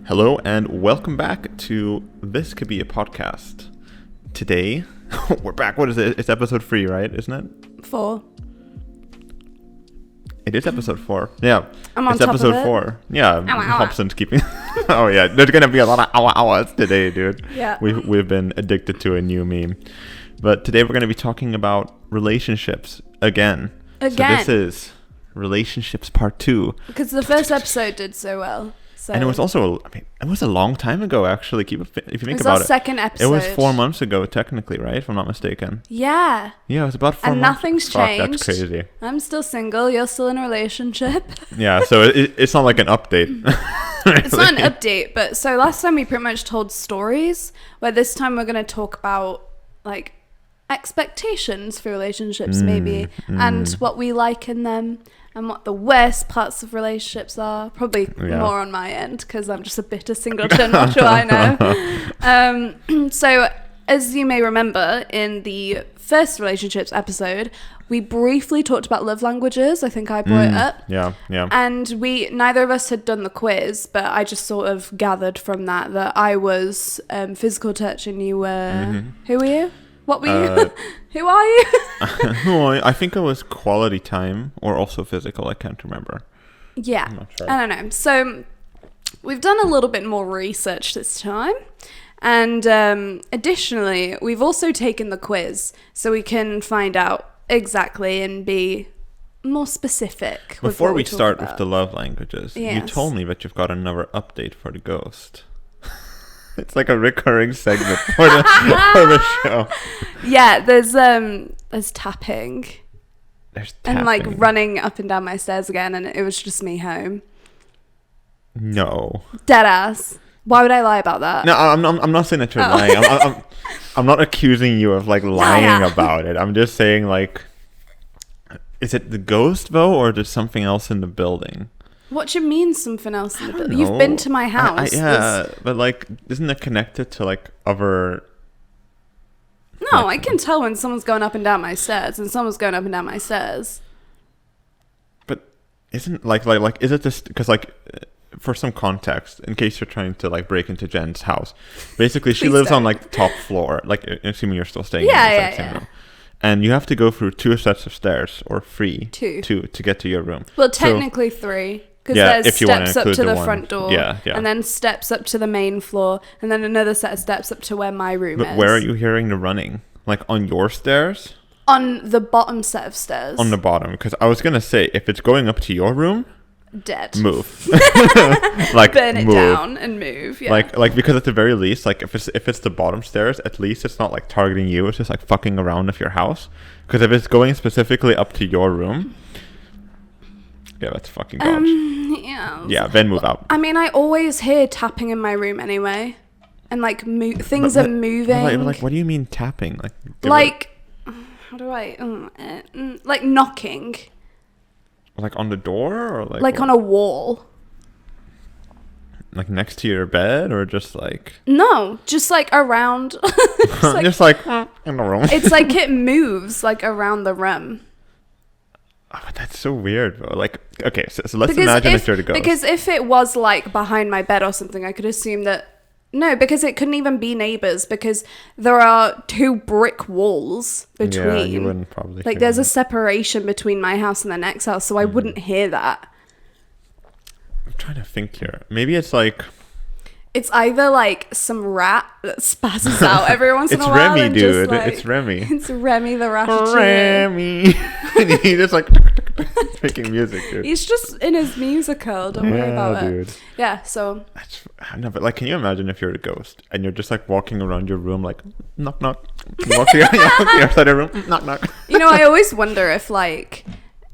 Hello and welcome back to This Could Be a Podcast. Today, we're back. What is it? It's episode 3, right? Isn't it? 4. It is episode 4. Yeah. I'm on it's top episode of it. 4. Yeah. Ow, ow, Hobson's keeping... Oh, yeah. There's going to be a lot of hours today, dude. Yeah. We've been addicted to a new meme. But today we're going to be talking about relationships again. So this is relationships part 2. Because the first episode did so well. So. And it was also, it was a long time ago, actually. If you think it was about our it. second episode. It was 4 months ago, technically, right? If I'm not mistaken. Yeah. Yeah, it was about 4 months. And nothing's changed. That's crazy. I'm still single. You're still in a relationship. Yeah, so it's not like an update. Really. It's not an update, but so last time we pretty much told stories, where this time we're going to talk about, like, expectations for relationships, maybe, and what we like in them. And what the worst parts of relationships are. Probably more on my end, because I'm just a bitter singleton. What do I know? So, as you may remember, in the first relationships episode, we briefly talked about love languages. I think I brought it up. Yeah. And neither of us had done the quiz, but I just sort of gathered from that I was physical touch and you were... Who were you? What were you? Who are you? I think it was quality time or also physical. I can't remember. Yeah. I'm not sure. I don't know. So we've done a little bit more research this time. And additionally, we've also taken the quiz so we can find out exactly and be more specific. Before we start with the love languages, you told me that you've got another update for the ghost. It's like a recurring segment for the show. Yeah, there's tapping. There's tapping. And like running up and down my stairs again, and it was just me home. No. Dead ass. Why would I lie about that? No, I'm not saying that you're lying. I'm not accusing you of like lying about it. I'm just saying like, is it the ghost though, or there's something else in the building? What do you mean something else in the building? You've been to my house. But like, isn't it connected to like other... No, I can tell when someone's going up and down my stairs and someone's going up and down my stairs. But isn't is it this... Because like, for some context, in case you're trying to like break into Jen's house, basically she lives on like the top floor, like assuming you're still staying in the same room. And you have to go through 2 sets of stairs, or 3. 2 to get to your room. Well, technically 3. Because there's steps up to the front door, and then steps up to the main floor, and then another set of steps up to where my room is. But where are you hearing the running? Like on your stairs? On the bottom set of stairs. On the bottom, because I was gonna say if it's going up to your room, dead. Move. Like burn it down and move. Yeah. Like because at the very least, like if it's the bottom stairs, at least it's not like targeting you. It's just like fucking around with your house. Because if it's going specifically up to your room. Yeah, that's fucking dodge. Yeah, then move out. I mean, I always hear tapping in my room anyway. And, like, things are moving. Like, what do you mean tapping? Like, how do I... like, knocking. Like, on the door? Or like... Like, on a wall. Like, next to your bed? Or just, like... No, just, like, around... just, like, in the room. It's like it moves, like, around the room. Oh, but that's so weird, bro. Like, okay, so let's imagine if you're the ghost. Because if it was, like, behind my bed or something, I could assume that... No, because it couldn't even be neighbors, because there are 2 brick walls between. Yeah, you wouldn't probably like, there's a separation between my house and the next house, so I wouldn't hear that. I'm trying to think here. Maybe it's, like... It's either, like, some rat that spazzes out every once in a while. It's Remy, dude. Just, like, it's Remy. It's Remy the Ratatouille. Remy. And he's just, like, making music, dude. He's just in his musical. Don't worry about dude. it. Yeah, so... No, but, like, can you imagine if you're a ghost and you're just, like, walking around your room, like, knock, knock. You walk to your outside your room, knock, knock. You know, I always wonder if, like,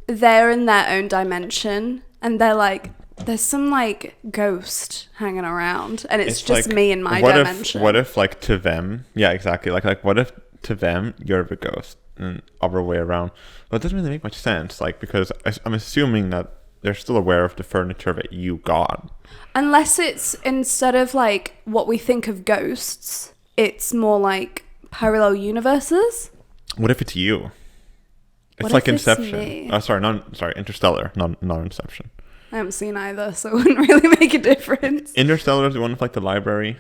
they're in their own dimension and they're, like... There's some, like, ghost hanging around, and it's just like, me in my dimension. What if, like, to them... Yeah, exactly. Like, what if to them, you're the ghost, and other way around? Well, it doesn't really make much sense, like, because I'm assuming that they're still aware of the furniture that you got. Unless it's, instead of, like, what we think of ghosts, it's more like parallel universes. What if it's you? It's like Inception. Oh, sorry, Interstellar, not Inception. I haven't seen either, so it wouldn't really make a difference. Interstellar is the one with like the library.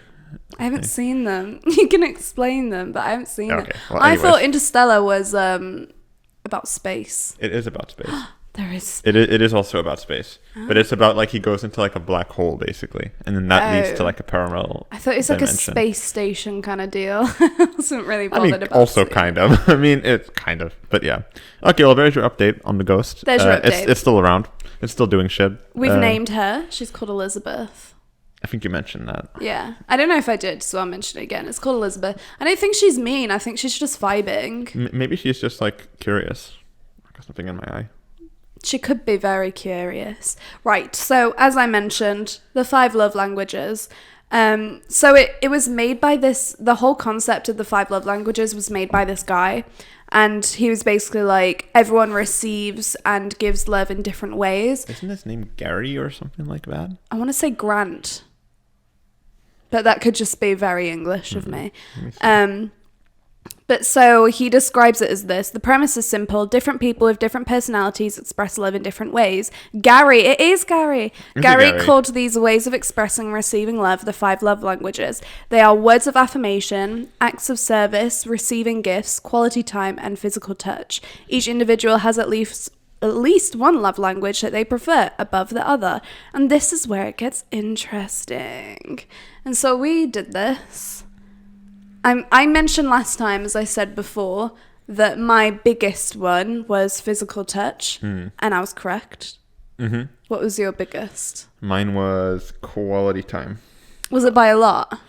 I haven't seen them. You can explain them, but I haven't seen them. Well, I thought Interstellar was about space. It is about space. There is. It is also about space, but it's about like he goes into like a black hole basically, and then that leads to like a parallel. I thought it was like dimension. a space station kind of deal. I wasn't really bothered about. Also kind of. I mean, it's kind of, but yeah. Okay, well, there's your update on the ghost. There's your update. It's still around. It's still doing shit. We've named her. She's called Elizabeth. I think you mentioned that. Yeah, I don't know if I did, so I'll mention it again. It's called Elizabeth. I don't think she's mean. I think she's just vibing. Maybe she's just like curious. I got something in my eye. She could be very curious. Right, so as I mentioned, the 5 love languages. So it was made by the whole concept of the 5 love languages was made by this guy. And he was basically like, everyone receives and gives love in different ways. Isn't his name Gary or something like that? I want to say Grant. But that could just be very English of me. But so he describes it as this. The premise is simple. Different people with different personalities express love in different ways. Gary, it is Gary. Gary called these ways of expressing and receiving love the 5 love languages. They are words of affirmation, acts of service, receiving gifts, quality time, and physical touch. Each individual has at least one love language that they prefer above the other. And this is where it gets interesting. And so we did this. I mentioned last time, as I said before, that my biggest one was physical touch, and I was correct. Mm-hmm. What was your biggest? Mine was quality time. Was it by a lot?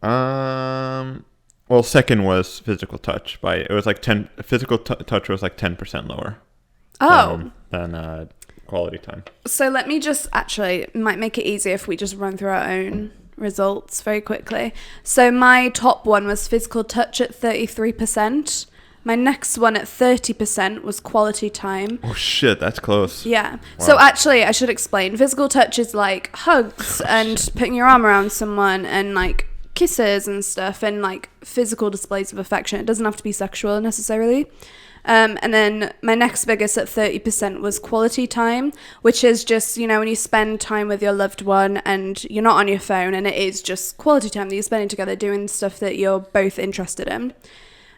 Well, second was physical touch. It was like 10. Physical touch was like 10% lower. Than quality time. So let me just it might make it easier if we just run through our own results very quickly. So my top one was physical touch at 33%. My next one at 30% was quality time. Oh shit, that's close. Yeah. Wow. So actually, I should explain. Physical touch is like hugs and putting your arm around someone and like kisses and stuff and like physical displays of affection. It doesn't have to be sexual necessarily. And then my next biggest at 30% was quality time, which is just, when you spend time with your loved one and you're not on your phone, and it is just quality time that you're spending together doing stuff that you're both interested in.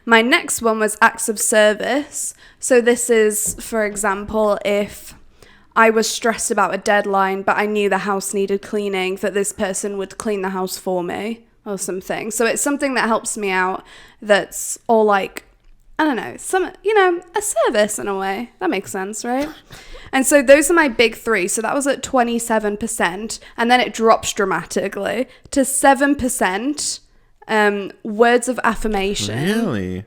My next one was acts of service. So this is, for example, if I was stressed about a deadline, but I knew the house needed cleaning, that this person would clean the house for me or something. So it's something that helps me out that's all like, I don't know, a service in a way. That makes sense, right? And so those are my big 3. So that was at 27%. And then it drops dramatically to 7%. Words of affirmation. Really?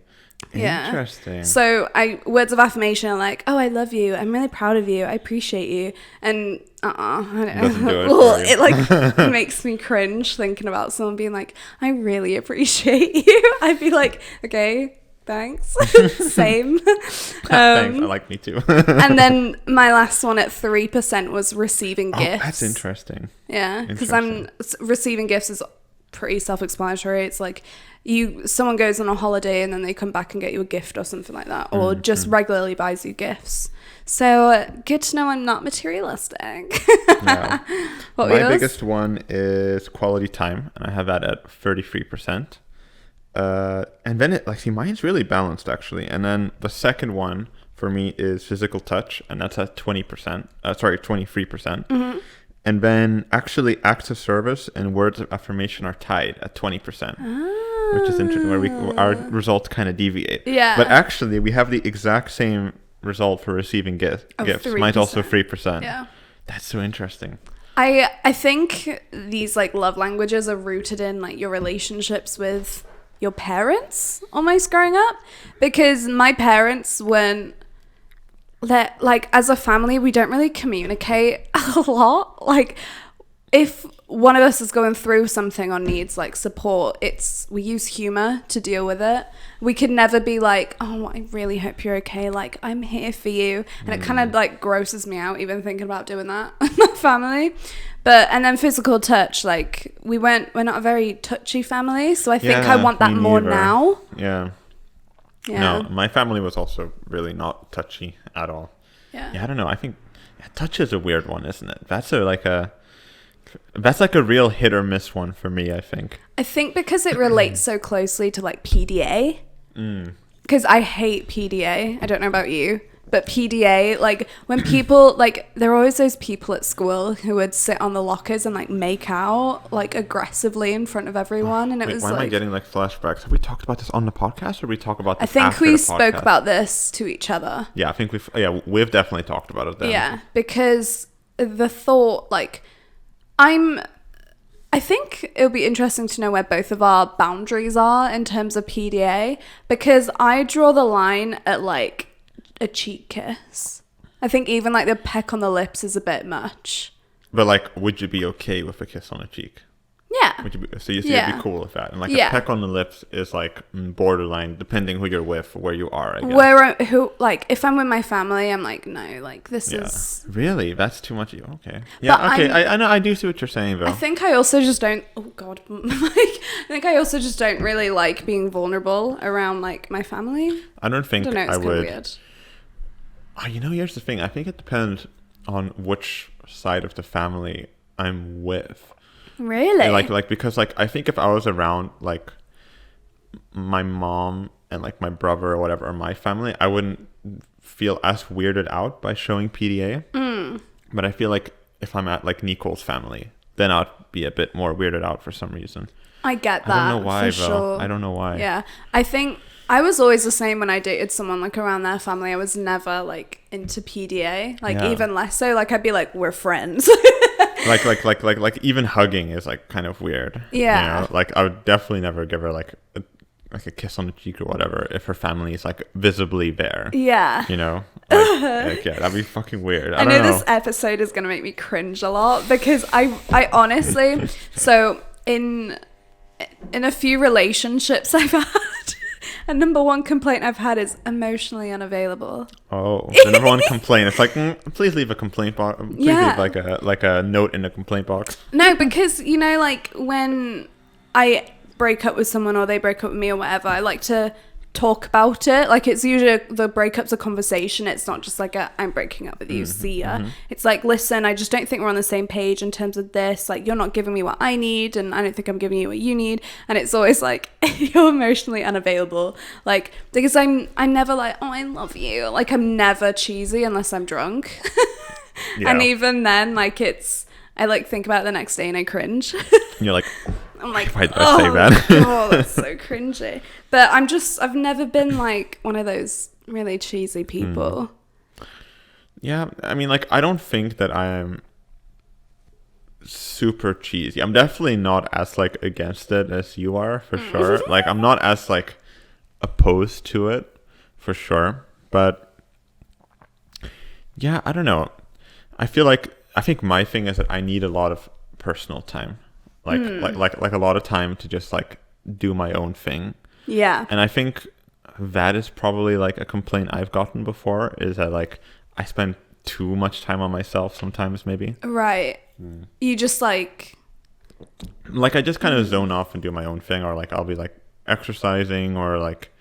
Yeah. Interesting. So words of affirmation are like, oh, I love you. I'm really proud of you. I appreciate you. And I don't know. It like makes me cringe thinking about someone being like, I really appreciate you. I'd be like, okay, thanks. Same. Thanks. I like me too. And then my last one at 3% was receiving gifts. That's interesting. Yeah, because receiving gifts is pretty self-explanatory. It's like someone goes on a holiday and then they come back and get you a gift or something like that, or just regularly buys you gifts. So good to know I'm not materialistic. Yeah. My biggest one is quality time, and I have that at 33%. And then mine's really balanced actually. And then the second one for me is physical touch, and that's at 23%. Mm-hmm. And then actually acts of service and words of affirmation are tied at 20%, which is interesting, where our results kind of deviate. Yeah. But actually we have the exact same result for receiving gifts. 3%. Mine's also 3%. Yeah. That's so interesting. I think these like love languages are rooted in like your relationships with your parents almost growing up, because my parents weren't that, like, as a family we don't really communicate a lot. Like if one of us is going through something or needs like support, we use humor to deal with it. We could never be like, oh, I really hope you're okay, like I'm here for you. And it kind of like grosses me out even thinking about doing that with my family. And then physical touch, like we're not a very touchy family, so I think I want that more now. Yeah. No, my family was also really not touchy at all. Yeah. I don't know. I think Touch is a weird one, isn't it? That's like a real hit or miss one for me, I think. I think because it relates so closely to like PDA. Because I hate PDA. I don't know about you. But PDA, like when people, like there are always those people at school who would sit on the lockers and like make out like aggressively in front of everyone. And it was why like, am I getting like flashbacks? Have we talked about this on the podcast or we talk about this I think after we the spoke podcast? about this to each other. Yeah, I think we've definitely talked about it then. Yeah, because the thought, like, I think it'll be interesting to know where both of our boundaries are in terms of PDA, because I draw the line at like a cheek kiss. I think even like the peck on the lips is a bit much. But like, would you be okay with a kiss on the cheek? Yeah. Would you be, so you'd be cool with that? And like a peck on the lips is like borderline, depending who you're with, where you are, I guess. Like if I'm with my family, I'm like, no, like this is really, that's too much. Okay, yeah, but okay, I know, I do see what you're saying though. I think I also just don't. Oh God, like I think I also just don't really like being vulnerable around like my family. I don't think It's I would. weird. Here's the thing. I think it depends on which side of the family I'm with. Really? Like because like I think if I was around like my mom and like my brother or whatever, or my family, I wouldn't feel as weirded out by showing PDA. But I feel like if I'm at like Nicole's family, then I'd be a bit more weirded out for some reason. I get that. I don't know why, though. Sure. I don't know why. Yeah, I think I was always the same when I dated someone like around their family. I was never like into PDA, like even less so. Like I'd be like, we're friends. like even hugging is like kind of weird. Yeah. You know? Like I would definitely never give her like a kiss on the cheek or whatever if her family is like visibly there. Yeah. You know? Like yeah, that'd be fucking weird. I don't know. This episode is gonna make me cringe a lot because I honestly, so in a few relationships I've had, a number one complaint I've had is emotionally unavailable. Oh, the number one complaint. It's like, please leave a complaint box. Please leave like a note in the complaint box. No, because you know, like when I break up with someone or they break up with me or whatever, I like to talk about it. Like it's usually the breakup's a conversation. It's not just like I'm breaking up with you, see ya. It's like, listen, I just don't think we're on the same page in terms of this. Like you're not giving me what I need and I don't think I'm giving you what you need. And it's always like you're emotionally unavailable. Like because I'm never like, oh, I love you. Like I'm never cheesy unless I'm drunk. And even then, like I like think about it the next day and I cringe. You're like, I'm like, why did I say that? Oh, that's so cringy. But I've never been like one of those really cheesy people. Yeah, I mean, like, I don't think that I am super cheesy. I'm definitely not as like against it as you are, for sure. Like, I'm not as like opposed to it, for sure. But yeah, I don't know. I think my thing is that I need a lot of personal time. Like a lot of time to just like do my own thing. Yeah. And I think that is probably like a complaint I've gotten before, is that like I spend too much time on myself sometimes, maybe. Right. You just like I just kind of zone off and do my own thing, or like I'll be like exercising or like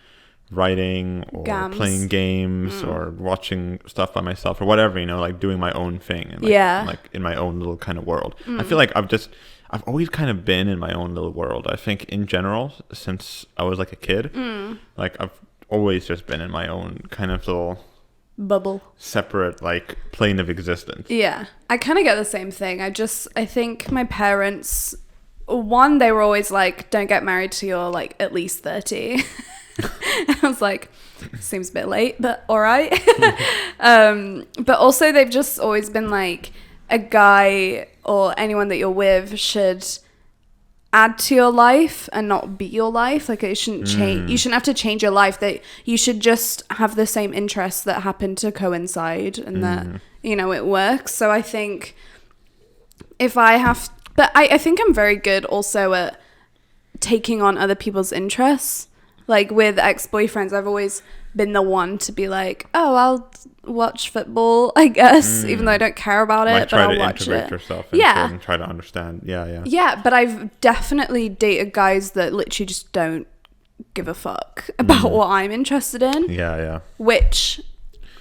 writing or playing games or watching stuff by myself or whatever, you know, like doing my own thing and like in my own little kind of world. I feel like I've always kind of been in my own little world. I think in general, since I was like a kid, like I've always just been in my own kind of little bubble, separate like plane of existence. Yeah, I kind of get the same thing. I think my parents, one, they were always like, don't get married till you're like at least 30. I was like, seems a bit late, but all right. But also they've just always been like, a guy or anyone that you're with should add to your life and not be your life. Like it shouldn't change. You shouldn't have to change your life. That you should just have the same interests that happen to coincide, and that, you know, it works. So I think if I have, but I think I'm very good also at taking on other people's interests. Like with ex-boyfriends, I've always been the one to be like, oh, I'll watch football, I guess, even though I don't care about it, but I'll watch it. Try to integrate yourself into it and try to understand. Yeah, but I've definitely dated guys that literally just don't give a fuck about what I'm interested in. Yeah. Which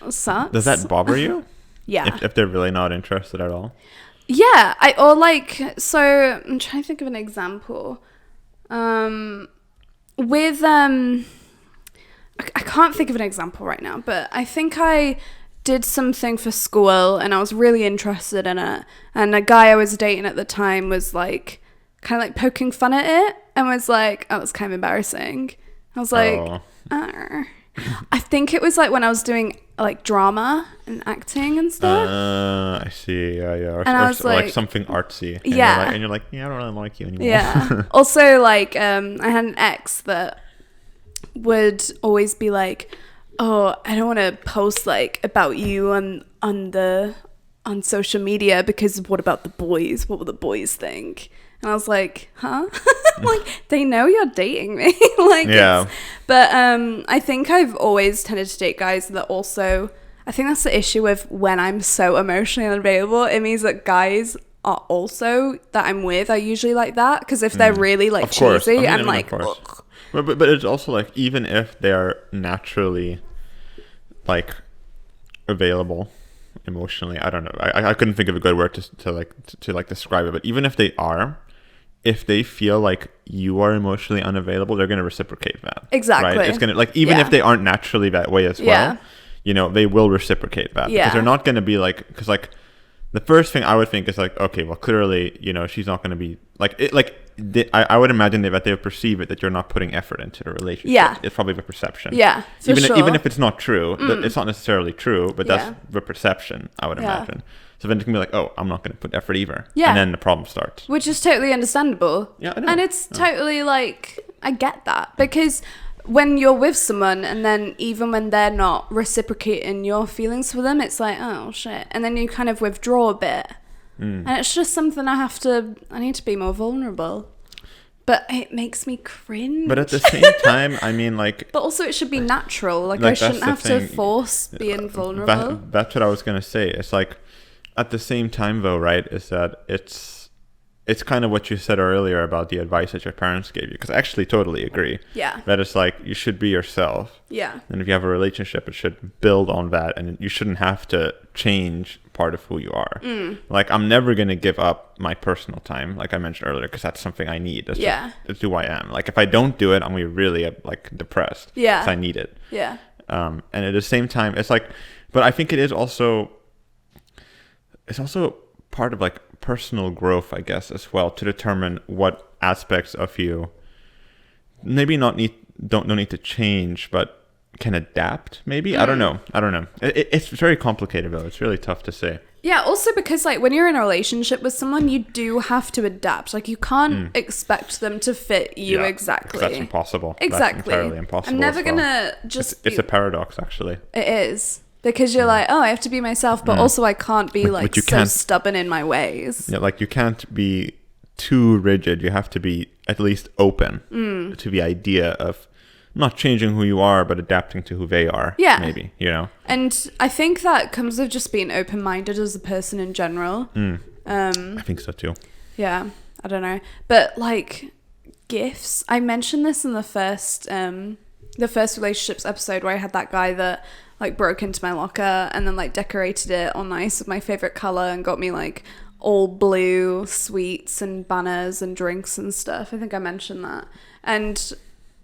sucks. Does that bother you? Yeah. If they're really not interested at all. Yeah. So I'm trying to think of an example. With I can't think of an example right now, but I think I did something for school and I was really interested in it, and a guy I was dating at the time was like kind of like poking fun at it and was like, oh, it's kind of embarrassing. I was like, Arr. I think it was like when I was doing like drama and acting and stuff. I see. Yeah. Or I was like like something artsy. Yeah. And you're like, yeah, I don't really like you anymore. Yeah. Also, like, I had an ex that would always be like, oh, I don't want to post like about you on social media because what about the boys? What will the boys think? And I was like, huh? Like, they know you're dating me. Like, yeah. But I think I've always tended to date guys that also, I think that's the issue with when I'm so emotionally unavailable. It means that guys are also that I'm with are usually like that, because if they're really like cheesy, I'm like, ugh. But it's also like, even if they are naturally like available emotionally, I don't know, I couldn't think of a good word to describe it, but even if they are, if they feel like you are emotionally unavailable, they're going to reciprocate that. Exactly. Right? It's going to, like, even if they aren't naturally that way as well, you know, they will reciprocate that. Yeah. Because they're not going to be like, because like the first thing I would think is like, okay, well, clearly, you know, she's not going to be like, I would imagine that they would perceive it that you're not putting effort into the relationship. Yeah. It's probably the perception. Yeah. Even if it's not true, it's not necessarily true, but that's the perception, I would imagine. So then it can be like, oh, I'm not going to put effort either. Yeah. And then the problem starts. Which is totally understandable. Yeah, I know. And it's totally like, I get that. Because when you're with someone and then even when they're not reciprocating your feelings for them, it's like, oh, shit. And then you kind of withdraw a bit. And it's just something I need to be more vulnerable. But it makes me cringe. But at the same time, I mean, like... But also it should be natural. Like I shouldn't have to force being vulnerable. That's what I was going to say. It's like, at the same time, though, right, is that it's kind of what you said earlier about the advice that your parents gave you, because I actually totally agree. Yeah. That it's like, you should be yourself. Yeah. And if you have a relationship, it should build on that, and you shouldn't have to change part of who you are. Like, I'm never going to give up my personal time, like I mentioned earlier, because that's something I need. That's who I am. Like, if I don't do it, I'm going to be really, like, depressed. Yeah. Because I need it. Yeah. And at the same time, it's like, but I think it's also part of like personal growth, I guess, as well, to determine what aspects of you maybe don't need to change, but can adapt. Maybe I don't know. It's very complicated though. It's really tough to say. Yeah. Also because like when you're in a relationship with someone, you do have to adapt. Like you can't expect them to fit you exactly. That's impossible. Exactly. That's entirely impossible. I'm never gonna just. It's a paradox, actually. It is. Because you're like, oh, I have to be myself, but also I can't be like so stubborn in my ways. Yeah, like you can't be too rigid. You have to be at least open to the idea of not changing who you are, but adapting to who they are. Yeah. Maybe, you know? And I think that comes with just being open-minded as a person in general. I think so too. Yeah, I don't know. But like gifts, I mentioned this in the first relationships episode where I had that guy that like broke into my locker and then like decorated it all nice with my favorite color and got me like all blue sweets and banners and drinks and stuff. I think I mentioned that. And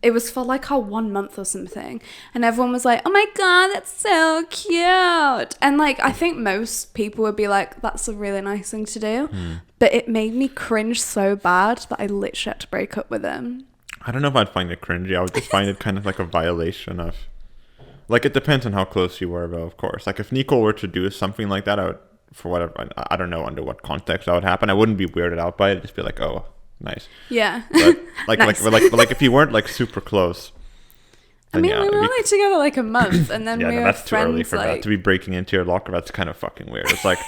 it was for like our 1 month or something. And everyone was like, oh my God, that's so cute. And like, I think most people would be like, that's a really nice thing to do. But it made me cringe so bad that I literally had to break up with him. I don't know if I'd find it cringy. I would just find it kind of like a violation of... Like, it depends on how close you were, though, of course. Like, if Nico were to do something like that, I would, for whatever, I don't know under what context that would happen. I wouldn't be weirded out by it. I'd just be like, oh, nice. Yeah. But, like, nice. like if you weren't, like, super close. I mean, we were only together, like, a month, and then we were that's friends, too early for like... that. To be breaking into your locker, that's kind of fucking weird. It's like,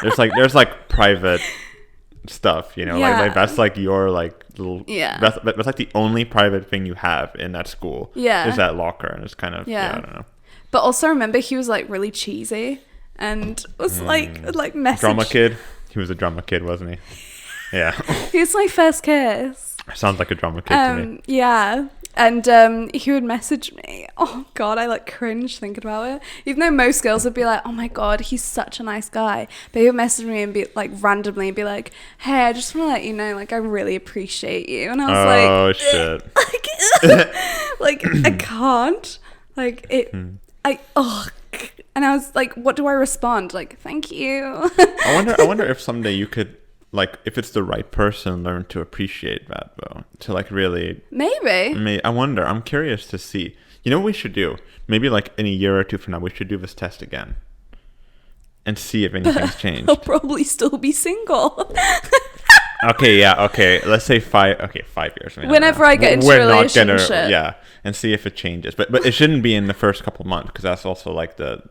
there's private stuff, you know? Yeah. Like, that's, like, your, like, little... Yeah. That's, like, the only private thing you have in that school. Yeah. Is that locker, and it's kind of... Yeah, I don't know. But also remember he was like really cheesy and was like message. Drama kid. He was a drama kid, wasn't he? Yeah. He was my first kiss. Sounds like a drama kid to me. Yeah. And he would message me. Oh God, I like cringe thinking about it. Even though most girls would be like, "Oh my God, he's such a nice guy," but he would message me and be like randomly and be like, "Hey, I just want to let you know, like, I really appreciate you." And I was like, "Oh shit!" like I can't. Like it. And I was like, "What do I respond?" Like, "Thank you." I wonder if someday you could, like, if it's the right person, learn to appreciate that, though. To, like, really... Maybe. I wonder. I'm curious to see. You know what we should do? Maybe, like, in a year or two from now, we should do this test again. And see if anything's changed. I'll probably still be single. Okay, yeah, okay. Let's say 5 years. Whenever I get into a relationship. Yeah, and see if it changes. But it shouldn't be in the first couple months, because that's also, like, the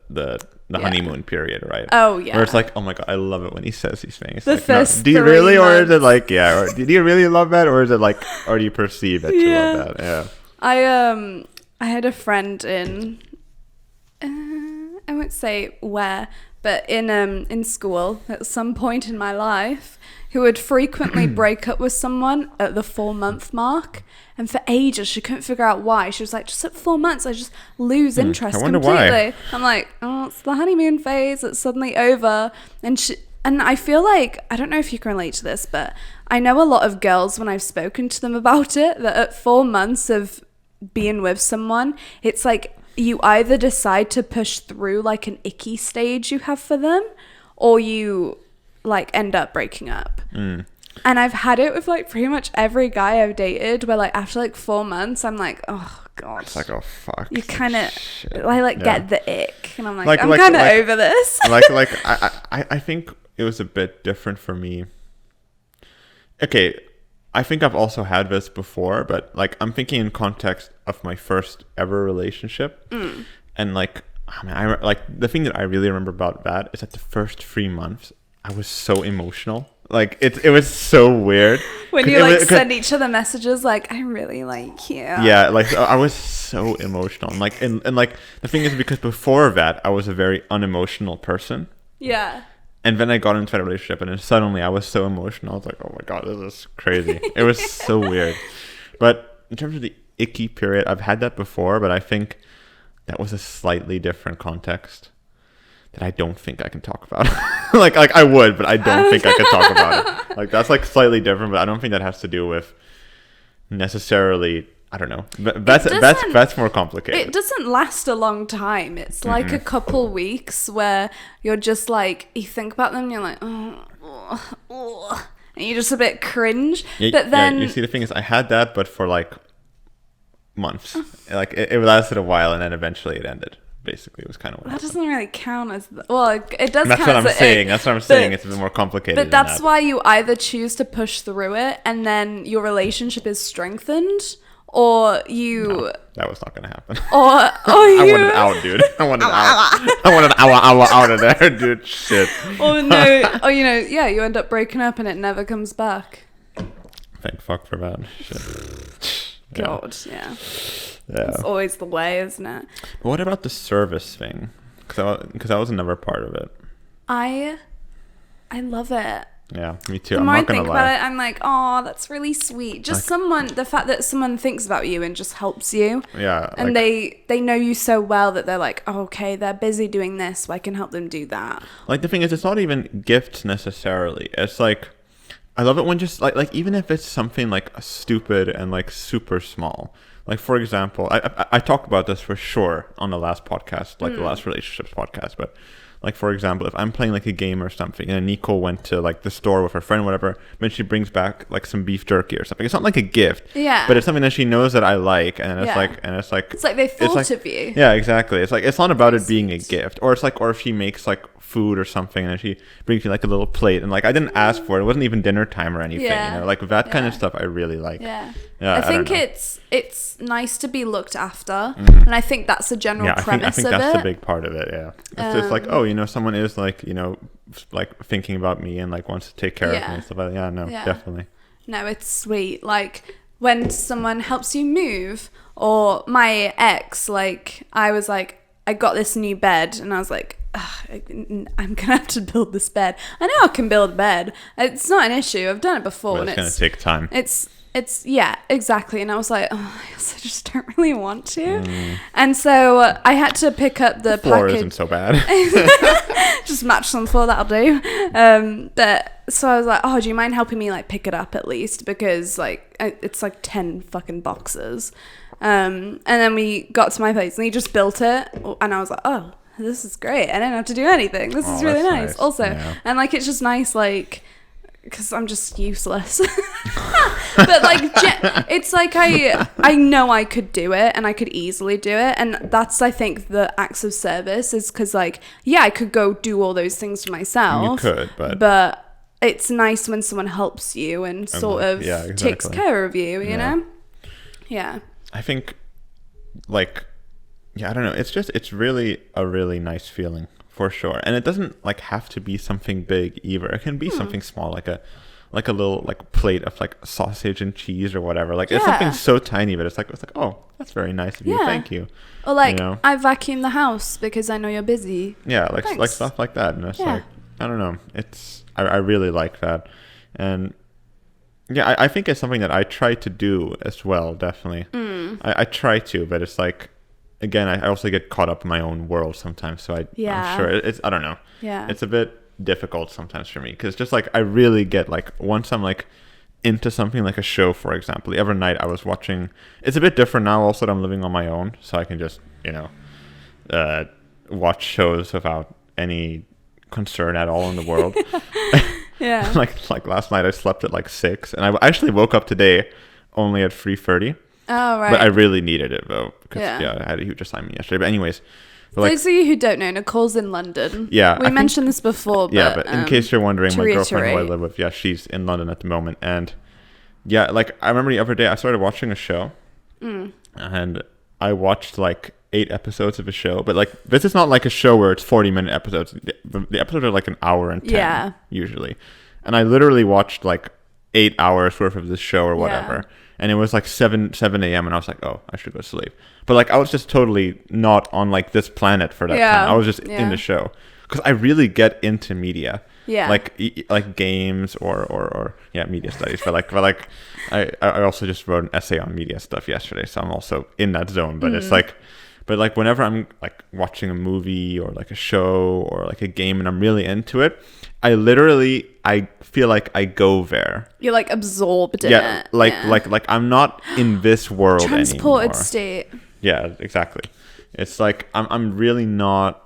honeymoon period, right? Oh yeah. Where it's like, oh my God, I love it when he says these things. The like, first no, do you 3 really, months. or is it like, yeah, or do you really love that, or is it like, or do you perceive that you love that? Yeah. I had a friend in, I won't say where, but in school at some point in my life, who would frequently break up with someone at the 4-month mark. And for ages, she couldn't figure out why. She was like, just at 4 months, I just lose interest completely. Why. I'm like, oh, it's the honeymoon phase. It's suddenly over. And I feel like, I don't know if you can relate to this, but I know a lot of girls, when I've spoken to them about it, that at 4 months of being with someone, it's like you either decide to push through like an icky stage you have for them, or you like end up breaking up. And I've had it with like pretty much every guy I've dated, where like after like 4 months I'm like, oh God, It's like, oh fuck, you kind of get the ick, and I'm like, I'm like- kind of like- over this. I think it was a bit different for me. Okay, I think I've also had this before, but like I'm thinking in context of my first ever relationship, and like, I mean, like the thing that I really remember about that is that the first 3 months I was so emotional. Like it was so weird When you like send each other messages like, I really like you. Yeah, like I was so emotional. And like and like the thing is, because before that I was a very unemotional person. Yeah. And then I got into that relationship, and then suddenly I was so emotional. I was like, oh my God, this is crazy. It was so weird. But in terms of the icky period, I've had that before, but I think that was a slightly different context that I don't think I can talk about. like I would, but I don't think I could talk about it. Like that's like slightly different, but I don't think that has to do with necessarily, I don't know. That's more complicated. It doesn't last a long time. It's like a couple weeks where you're just like, you think about them and you're like, oh, and you're just a bit cringe. Yeah, but then you see, the thing is, I had that, but for like months. Like it lasted a while, and then eventually it ended. Basically, it was kind of what that happened. doesn't really count as it does. That's count what I'm saying. That's what I'm saying. It's a bit more complicated. But that's why you either choose to push through it, and then your relationship is strengthened, or you. No, that was not gonna happen. Or I want it out, dude. I want it out. I want it out of there, dude. Shit. Or no. Or you end up breaking up and it never comes back. Thank fuck for that. Shit. God, yeah. Yeah. It's always the way, isn't it? But what about the service thing? Because that was another part of it. I love it. Yeah, me too. The I'm more I not gonna think lie. about it, I'm like, oh, that's really sweet. Just the fact that someone thinks about you and just helps you. Yeah. And like, they know you so well that they're like, oh, okay, they're busy doing this, so I can help them do that. like the thing is, it's not even gifts necessarily. It's like, I love it when just like even if it's something like stupid and like super small. Like, for example, I talked about this for sure on the last podcast, like the last relationships podcast, but like, for example, if I'm playing like a game or something and Nico went to like the store with her friend or whatever, then she brings back like some beef jerky or something. It's not like a gift, Yeah. but it's something that she knows that I like, and it's It's like they thought of you. Yeah, exactly. It's like, it's not about it being a gift, or it's like, or if she makes like food or something and she brings you like a little plate, and like I didn't ask for it. It wasn't even dinner time or anything. Yeah. You know, like that kind of stuff I really like. Yeah. Yeah, I don't think know. it's nice to be looked after, and I think that's a general I premise think of that's it. the big part of it. Yeah, it's just like, someone is like, like thinking about me and like wants to take care of me and stuff like that. Yeah, no, definitely. No, it's sweet. Like when someone helps you move, or my ex, like I was like, I got this new bed, and I was like, I'm gonna have to build this bed. I know I can build a bed. It's not an issue. I've done it before. But it's gonna take time. It's, yeah, exactly. And I was like, oh, I guess I just don't really want to. And so I had to pick up the floor package. isn't so bad. Just match some floor, that'll do. So I was like, oh, do you mind helping me like pick it up at least? Because like it's like 10 fucking boxes. And then we got to my place and he just built it. And I was like, oh, this is great. I don't have to do anything. This is really nice. Also, yeah. And like it's just nice, like, because I'm just useless. But like it's like I know I could do it and I could easily do it, and that's, I think, the acts of service is because, like, yeah, I could go do all those things for myself. You could, but it's nice when someone helps you and sort of takes care of you, you know? Yeah. I think, like, yeah, I don't know, it's really a really nice feeling. For sure. And it doesn't like have to be something big either. It can be something small, like a little like plate of like sausage and cheese or whatever. Like it's something so tiny, but it's like, oh, that's very nice of you. Thank you. Or like, you know? I vacuum the house because I know you're busy. Yeah, like stuff like that. And it's like, I don't know. It's I really like that. And yeah, I think it's something that I try to do as well, definitely. I try to, but it's like, again, I also get caught up in my own world sometimes, so I'm sure it's, I don't know. Yeah. It's a bit difficult sometimes for me, because just like I really get like, once I'm like into something like a show, for example, the other night I was watching, it's a bit different now also that I'm living on my own, so I can just, you know, watch shows without any concern at all in the world. Yeah. like last night I slept at like 6, and I actually woke up today only at 3:30. Oh, right. But I really needed it, though, because, I had a huge assignment yesterday. But anyways. For those of you who don't know, Nicole's in London. Yeah. We mentioned this before, but... Yeah, but in case you're wondering, my girlfriend who I live with, she's in London at the moment. And, yeah, like, I remember the other day I started watching a show. And I watched, like, 8 episodes of a show. But, like, this is not like a show where it's 40-minute episodes. The episodes are, like, an hour and 10, usually. And I literally watched, like, 8 hours worth of this show or whatever. Yeah. And it was like 7 a.m. and I was like, oh, I should go to sleep. But like I was just totally not on like this planet for that time. I was just in the show. Because I really get into media. Yeah. Like games or media studies. But like I also just wrote an essay on media stuff yesterday. So I'm also in that zone. But it's like, whenever I'm like watching a movie or like a show or like a game and I'm really into it, I feel like I go there. You're like absorbed in it. Like I'm not in this world anymore. Transported state. Yeah, exactly. It's like I'm really not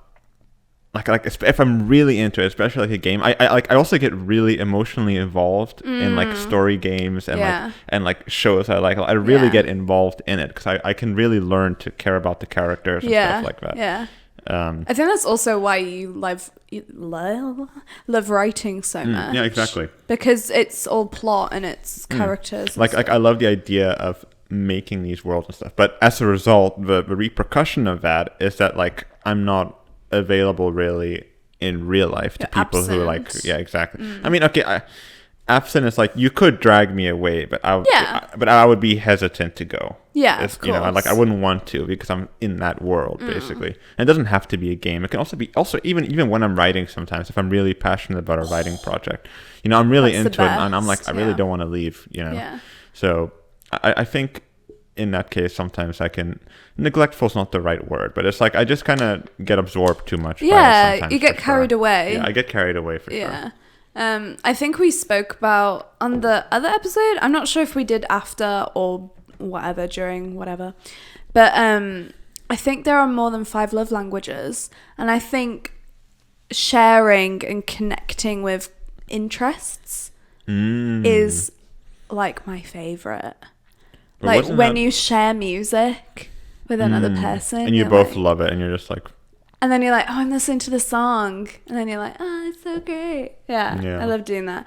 like if I'm really into it, especially like a game. I also get really emotionally involved in like story games and like shows I like. I really get involved in it because I can really learn to care about the characters and stuff like that. Yeah. I think that's also why you love writing so much. Yeah, exactly. Because it's all plot and it's characters. Like I love the idea of making these worlds and stuff. But as a result, the repercussion of that is that like I'm not available really in real life to people who are like, yeah, exactly. I mean, okay, absent is like you could drag me away, but I would be hesitant to go. Yeah, of course. You know, like I wouldn't want to because I'm in that world basically. And it doesn't have to be a game. It can also be even when I'm writing. Sometimes if I'm really passionate about a writing project, you know, I'm really into it, and I'm like I really don't want to leave. You know, so I think in that case sometimes I can. Neglectful is not the right word, but it's like I just kind of get absorbed too much. Yeah, you get carried away. Yeah, I get carried away for sure. I think we spoke about on the other episode. I'm not sure if we did after or whatever during whatever, but I think there are more than 5 love languages, and I think sharing and connecting with interests is like my favorite. But like when you share music with another person, and you both love it, and you're just like. And then you're like, oh, I'm listening to the song. And then you're like, oh, it's so great. Yeah. I love doing that.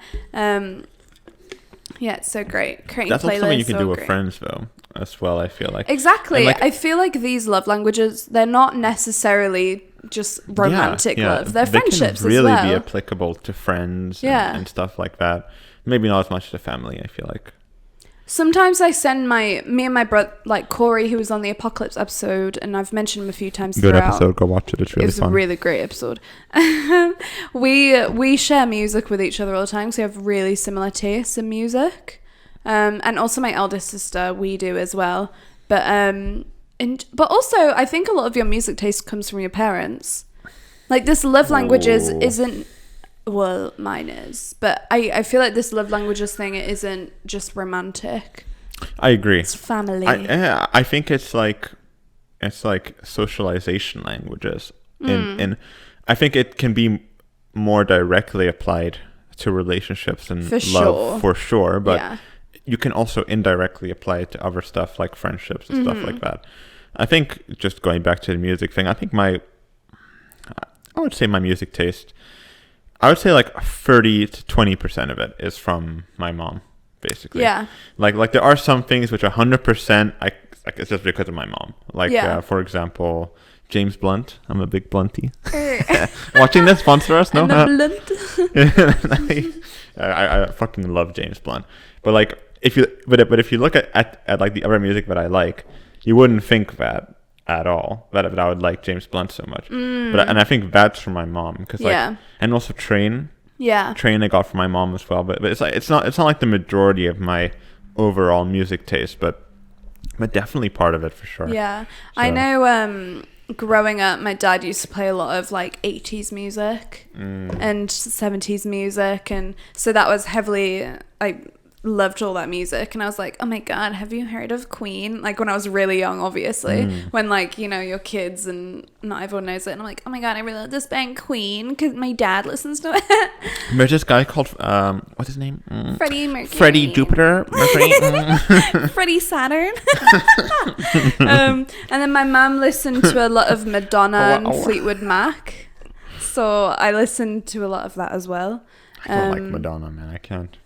Yeah, it's so great. Creating That's also something you can do with friends, though, as well, I feel like. Exactly. Like, I feel like these love languages, they're not necessarily just romantic love. They're friendships as well. They can really be applicable to friends and stuff like that. Maybe not as much to family, I feel like. Sometimes I send me and my brother, like Corey, who was on the Apocalypse episode, and I've mentioned him a few times throughout. Good episode, go watch it, it's really fun. It was a really great episode. We share music with each other all the time, so we have really similar tastes in music. And also my eldest sister, we do as well. But but also I think a lot of your music taste comes from your parents. Like this love languages isn't, well, mine is, but I feel like this love languages thing, it isn't just romantic. I agree. It's family. I think it's like socialization languages. And I think it can be more directly applied to relationships and love for sure, but you can also indirectly apply it to other stuff like friendships and stuff like that. I think, just going back to the music thing, I think I would say my music taste, I would say like 30 to 20% of it is from my mom, basically. Yeah. Like there are some things which 100% it's just because of my mom. Like for example, James Blunt. I'm a big Blunty. Watching this, sponsor us? No, I'm a Blunt. I fucking love James Blunt. But like if you look at like the other music that I like, you wouldn't think that at all that I would like James Blunt so much. And I think that's from my mom, because and also Train I got from my mom as well. But it's not like the majority of my overall music taste, but definitely part of it for sure. Yeah, so. I know. Growing up, my dad used to play a lot of like 80s music and 70s music, and so that was heavily, I loved all that music, and I was like, oh my god, have you heard of Queen? Like when I was really young, obviously, when like, you know, you're kids and not everyone knows it, and I'm like, oh my god, I really love this band Queen because my dad listens to it. There's this guy called what's his name? Freddie Mercury. Freddie Jupiter Mercury. Freddie Saturn. And then my mum listened to a lot of Madonna and Fleetwood Mac, so I listened to a lot of that as well. I don't like Madonna, man. I can't.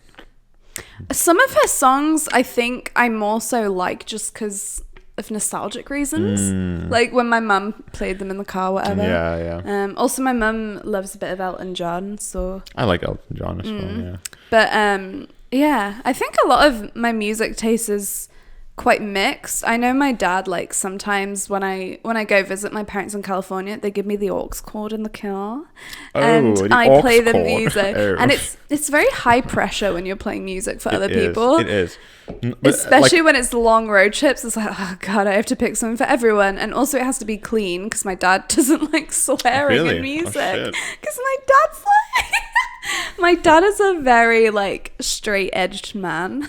Some of her songs I think I more so like just because of nostalgic reasons, like when my mum played them in the car, whatever. Also my mum loves a bit of Elton John, so I like Elton John as well. But I think a lot of my music taste is quite mixed. I know my dad, like sometimes when I go visit my parents in California, they give me the aux cord in the car, and I play the music, and it's very high pressure when you're playing music for other people. It is, especially when it's long road trips. It's like, oh god, I have to pick something for everyone, and also it has to be clean because my dad doesn't like swearing in music, because my dad's like my dad is a very like straight edged man.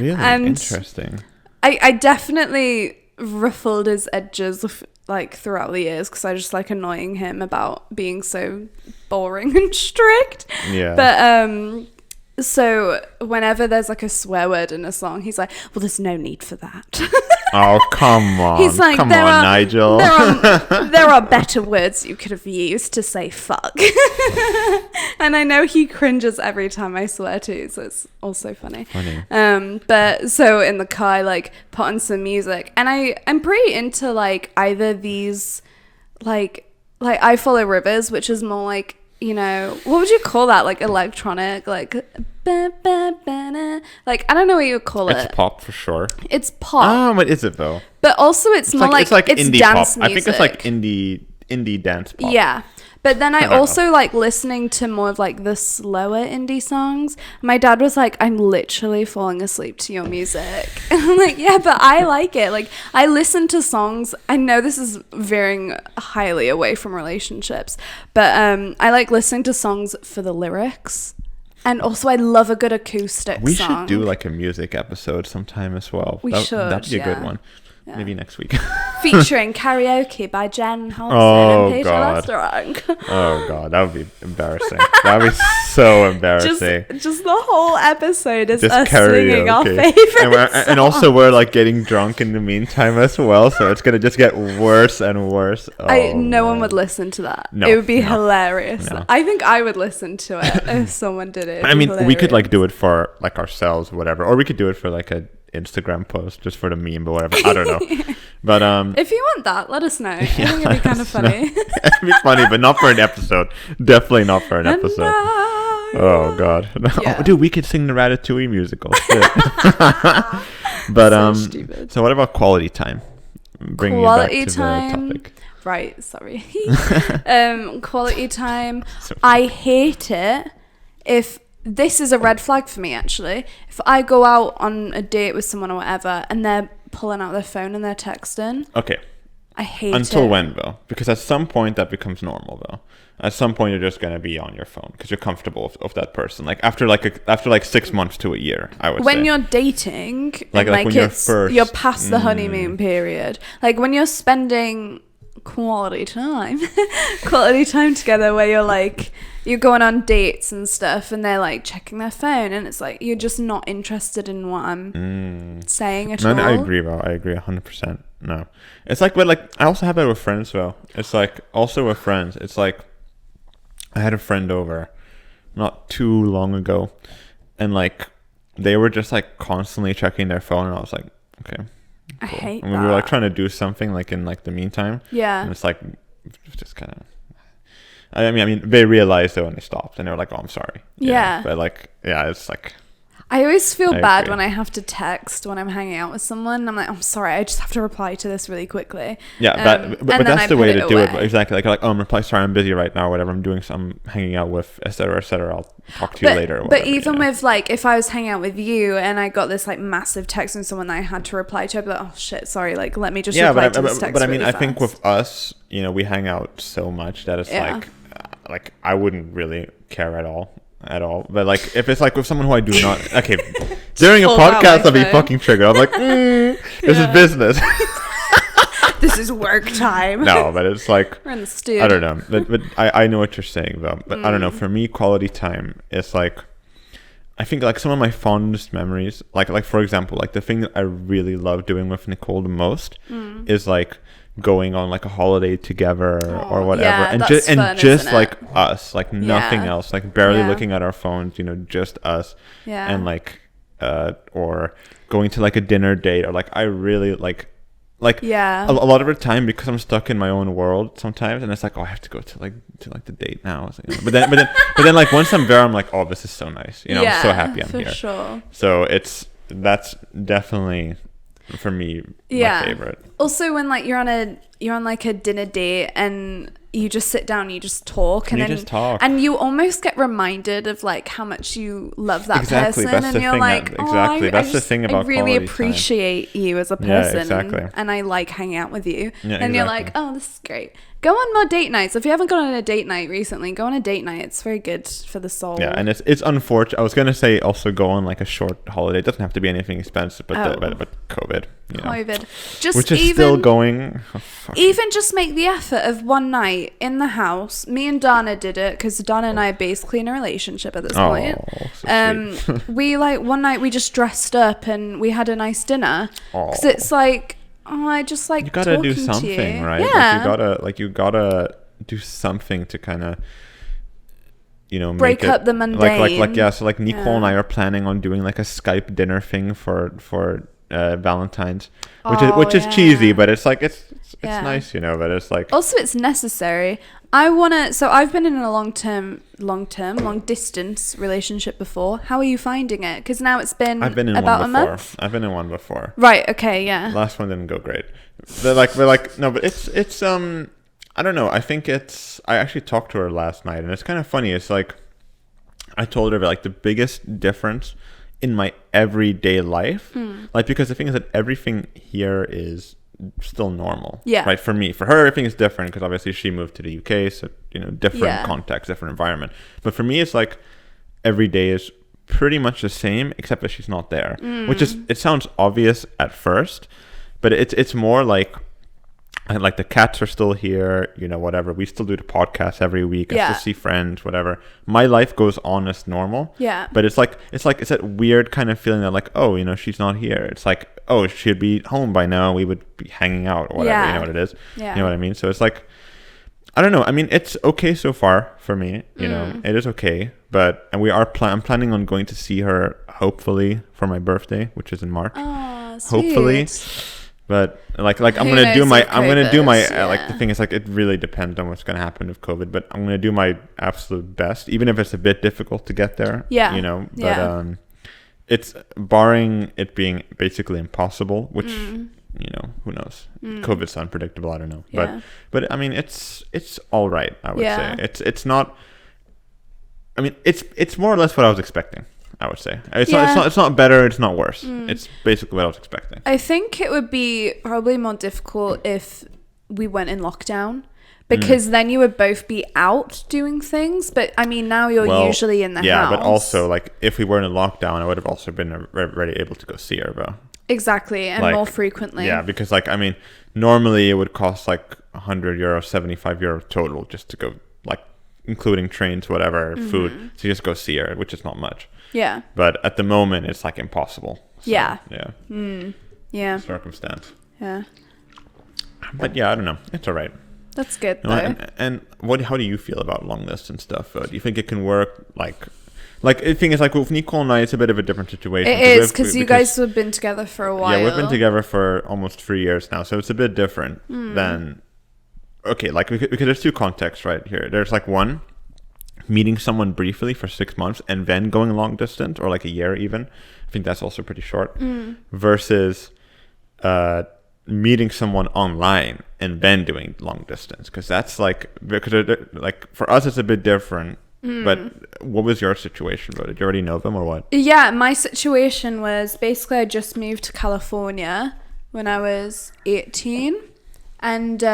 Really? And interesting. I definitely ruffled his edges like throughout the years because I just like annoying him about being so boring and strict. Yeah. But so whenever there's like a swear word in a song, he's like, well, there's no need for that. Oh, come on. He's like, Nigel. There are better words you could have used to say fuck. And I know he cringes every time I swear too, so it's also funny. But so in the car, I like put on some music, and I'm pretty into like either these like I Follow Rivers, which is more like, you know, what would you call that? Like electronic, like ba, ba, ba, na. Like I don't know what you would call it. It's pop for sure. It's pop. What is it though? But also it's more like it's indie dance pop. music. I think it's like indie dance pop. Yeah. But then I also like listening to more of like the slower indie songs. My dad was like, I'm literally falling asleep to your music. And I'm like, yeah, but I like it. Like I listen to songs. I know this is veering highly away from relationships, but I like listening to songs for the lyrics. And also I love a good acoustic song. We should do like a music episode sometime as well. That'd be a good one. Yeah. Maybe next week. Featuring karaoke by Jen Holson and Peter Lesterang. Oh god, that would be embarrassing. That would be so embarrassing. Just the whole episode is just us singing our favorite songs. And also we're like getting drunk in the meantime as well, so it's gonna just get worse and worse. No one would listen to that. It would be hilarious. I think I would listen to it if someone did it. I mean, we could like do it for like ourselves or whatever, or we could do it for like a Instagram post just for the meme or whatever. I don't know. But if you want that, let us know. I think it'd be kind of funny. It'd be funny, but not for an episode. Definitely not for an episode. Oh god. Yeah. Oh, dude, we could sing the Ratatouille musical. But so what about quality time? Bringing quality you back to time. the topic. Right, sorry. Quality time. I hate it if this is a red flag for me, actually. If I go out on a date with someone or whatever and they're pulling out their phone and they're texting, Okay. I hate Until it. when, though? Because at some point that becomes normal, though. At some point you're just gonna be on your phone because you're comfortable of that person. Like after 6 months to a year, I would say. When you're dating, like and when you're past the honeymoon period. Like when you're spending quality time together, where you're like, you're going on dates and stuff, and they're like checking their phone, and it's like you're just not interested in what I'm saying at all. No, I agree, bro. I agree 100%. No, it's like, but like I also have it with friends, though. It's like also with friends. It's like I had a friend over not too long ago, and like they were just like constantly checking their phone, and I was like, okay, cool. I hate and that. we were like trying to do something like in like the meantime. Yeah. And it's like just kind of. I mean, they realized though, and they stopped, and they were like, "Oh, I'm sorry." Yeah. But like, yeah, it's like. I always feel bad agree. when I have to text when I'm hanging out with someone. I'm like, I'm sorry, I just have to reply to this really quickly. Yeah, but that's the way to do it. Exactly. Like, oh, I'm reply, sorry, I'm busy right now, whatever. I'm doing some hanging out with, etc., etc. I'll talk to you later. Or whatever, but even with like, if I was hanging out with you and I got this like massive text from someone that I had to reply to, I'd be like, oh shit, sorry, like let me just reply to this text. But I mean, really I think fast. with us, we hang out so much that it's like I wouldn't really care at all. But like if it's like with someone who I do not during a podcast I'll be fucking triggered. I'm like this is business. This is work time. No, but it's like we're in the studio. I don't know, but I know what you're saying though. But I don't know, for me quality time is like, I think like some of my fondest memories, like for example, like the thing that I really love doing with Nicole the most is like going on like a holiday together or whatever, and just like us, like nothing else, like barely looking at our phones, just us, and like or going to like a dinner date, or like I really like a lot of the time, because I'm stuck in my own world sometimes, and it's like, oh, I have to go to the date now. But then like once I'm there, I'm like, oh, this is so nice, I'm so happy I'm here. Sure. So that's definitely for me my favorite. Also, when like you're on like a dinner date and you just sit down and you just talk, and you almost get reminded of like how much you love that person, that's and the you're thing like, that's the thing about I really quality appreciate you as a person, and I like hanging out with you, and you're like, oh, this is great. Go on more date nights. If you haven't gone on a date night recently, go on a date night. It's very good for the soul. Yeah, and it's unfortunate. I was gonna say also go on like a short holiday. It doesn't have to be anything expensive, but COVID, which is still going. Even just make the effort of one night in the house. Me and Dana did it because Dana and I are basically in a relationship at this point. So we like one night we just dressed up and we had a nice dinner because it's like. Oh, I just like you gotta do something, right? Yeah. You gotta do something to kind of, break up the mundane. So like Nicole and I are planning on doing like a Skype dinner thing for Valentine's, which is cheesy, but it's like it's nice, but it's like also it's necessary. I've been in a long distance relationship before. How are you finding it? Because now it's been about a month. I've been in one before. Right. Okay. Yeah. Last one didn't go great. But it's I don't know. I think I actually talked to her last night, and it's kind of funny. It's like I told her that like the biggest difference in my everyday life, like because the thing is that everything here is still normal, right? For me, for her everything is different because obviously she moved to the UK, so different context, different environment. But for me, it's like every day is pretty much the same except that she's not there, which is, it sounds obvious at first, but it's more like the cats are still here, whatever. We still do the podcast every week. I still see friends, whatever. My life goes on as normal. Yeah. But it's that weird kind of feeling that like, oh, she's not here. It's like, oh, she'd be home by now. We would be hanging out or whatever. You know what it is? Yeah. You know what I mean? So it's like, I don't know. I mean, it's okay so far for me. It is okay. But I'm planning on going to see her hopefully for my birthday, which is in March. Oh, sweet. Hopefully. But I'm gonna do my like the thing is like it really depends on what's gonna happen with COVID, but I'm gonna do my absolute best, even if it's a bit difficult to get there. Yeah. But it's barring it being basically impossible, which who knows? COVID's unpredictable. I don't know. But I mean it's all right. I would say it's not. I mean, it's more or less what I was expecting. I would say it's Yeah. not better. It's not worse. It's basically what I was expecting. I think it would be probably more difficult if we went in lockdown, because then you would both be out doing things. But I mean, now you're usually in the house. Yeah, but also like if we were in a lockdown, I would have also been already able to go see her, though. Exactly, and like, more frequently. Yeah, because like I mean, normally it would cost like €100, €75 total just to go, like including trains, whatever, food, to just go see her, which is not much. Yeah. But at the moment, it's like impossible. So, Yeah. Yeah. Yeah. Circumstance. Yeah. But yeah, I don't know. It's all right. That's good You know, though. and how do you feel about long distance stuff? Do you think it can work? Like the thing is, like with Nicole and I, it's a bit of a different situation. It is, because you guys have been together for a while. Yeah, we've been together for almost 3 years now, so it's a bit different than. Okay, like because there's two contexts right here. There's like one, meeting someone briefly for 6 months and then going long distance, or like a year even. I think that's also pretty short. Versus meeting someone online and then doing long distance, because that's like, because like for us it's a bit different. But what was your situation, bro? Did you already know them or what? Yeah, my situation was basically I just moved to California when I was 18, and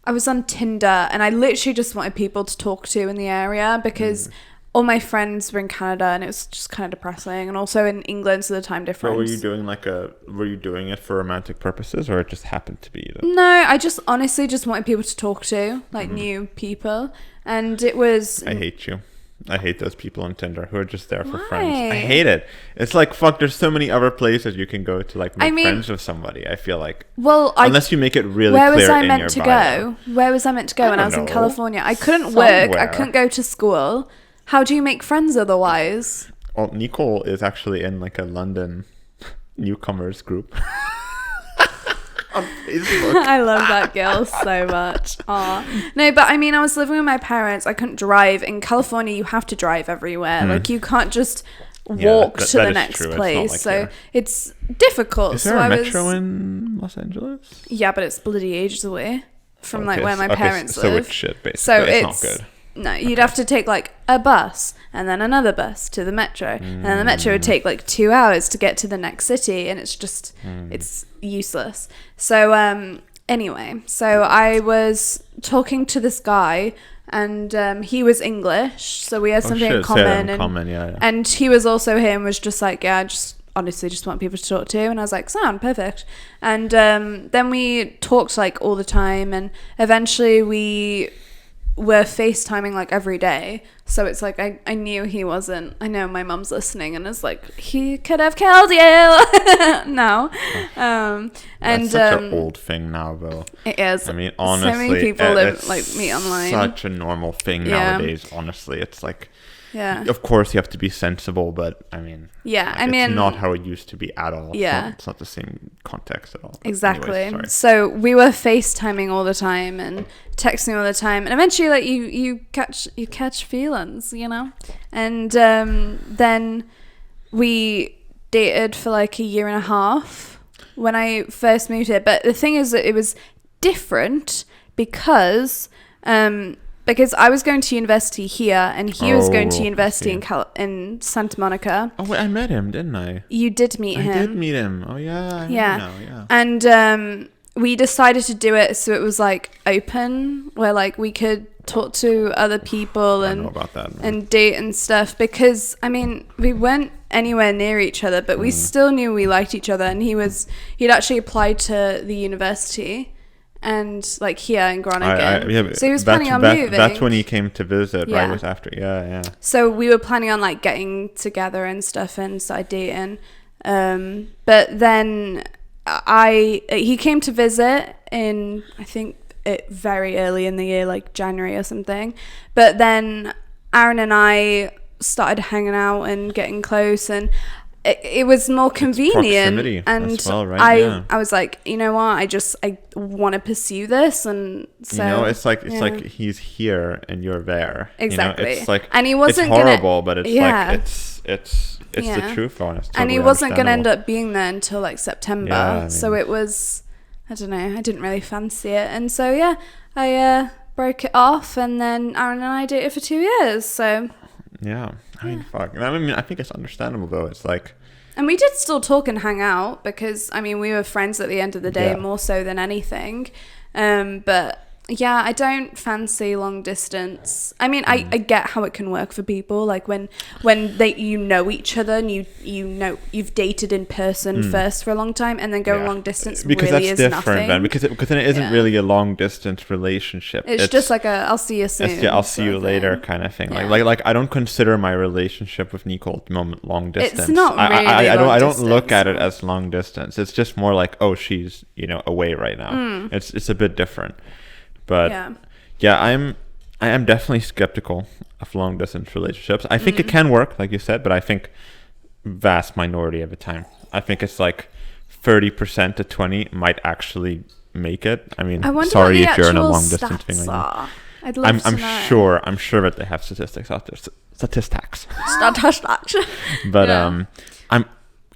I was on Tinder, and I literally just wanted people to talk to in the area, because all my friends were in Canada, and it was just kind of depressing, and also in England, so the time difference. But were you doing it for romantic purposes, or it just happened to be that? No, I just honestly just wanted people to talk to, like new people, and it was. I hate you. I hate those people on Tinder who are just there for Why? friends. I hate it. It's like, fuck, there's so many other places you can go to like make friends with somebody, I feel like. Well, unless you make it really where clear was I in meant your to bio. go? Where was I meant to go when I was in know. California? I couldn't work. I Somewhere. couldn't go to school. How do you make friends otherwise? Well, Nicole is actually in like a London newcomers group on Facebook. I love that girl so much. Aw. No, but I mean, I was living with my parents. I couldn't drive. In California, you have to drive everywhere. Like, you can't just walk to the next place. Like so here. it's difficult. Is there so a I metro was, in Los Angeles? Yeah, but it's bloody ages away from like where my Okay, parents so live. it's shit, basically. So it's not good. No, you'd have to take like a bus and then another bus to the metro, and then the metro would take like 2 hours to get to the next city, and it's just it's useless. So anyway, so I was talking to this guy, and he was English, so we had something in common, yeah. and he was also here and was just like, yeah, I just honestly just want people to talk to, and I was like, sound perfect. And then we talked like all the time, and eventually we were FaceTiming like every day. So it's like I knew he wasn't. I know my mum's listening and is like, he could have killed you. No. And that's such an old thing now, though. it is. I mean, honestly, so many people live, like meet online. Such a normal thing nowadays. Honestly, it's like, yeah. of course you have to be sensible, but I mean, Yeah, like, I mean, it's not how it used to be at all. Yeah. It's not the same context at all. But exactly. anyways, So we were FaceTiming all the time and texting all the time, and eventually like you catch feelings, you know. And then we dated for like a year and a half when I first moved here. But the thing is that it was different because I was going to university here, and he was going to university in Santa Monica. Oh wait, I met him, didn't I? You did meet him. I did meet him. Oh yeah. Yeah. And we decided to do it so it was like open, where like we could talk to other people I know about that, man. and date and stuff, because I mean we weren't anywhere near each other, but we still knew we liked each other, and he'd actually applied to the university and like here in Groningen. So he was planning on moving. That's when he came to visit, Yeah. right? It was after, yeah. So we were planning on like getting together and stuff and started dating. But then he came to visit in, I think very early in the year, like January or something. But then Aaron and I started hanging out and getting close, and it was more convenient. Proximity And as well, right? I was like, you know what, I want to pursue this, and so you know, it's like he's here and you're there. Exactly. You know, it's like, and he wasn't it's horrible, but it's like it's Yeah. the truth, honest. And he wasn't going to end up being there until like September. Yeah, I mean, so it was, I don't know, I didn't really fancy it. And so, yeah, I broke it off, and then Aaron and I dated for 2 years. So Yeah. I mean, fuck. I mean, I think it's understandable though. It's like, and we did still talk and hang out because, I mean, we were friends at the end of the day, Yeah. more so than anything. But yeah, I don't fancy long distance. I mean, I get how it can work for people. Like when they you know each other and you know you've dated in person first for a long time, and then going long distance because really that's is different, nothing. man. Because then it isn't really a long distance relationship. It's just like a I'll see you soon. Yeah, I'll see you later kind of thing. Yeah. Like I don't consider my relationship with Nicole at the moment long distance. It's not really I don't long look at it distance. as long distance. It's just more like, oh, she's away right now. It's a bit different. But yeah, I am definitely skeptical of long distance relationships. I think it can work, like you said, but I think vast minority of the time. I think it's like 30% to 20 might actually make it. I mean, sorry if you're in a long distance thing right now. I'd love to know. I'm sure that they have statistics out there. Statistics. But Yeah. I'm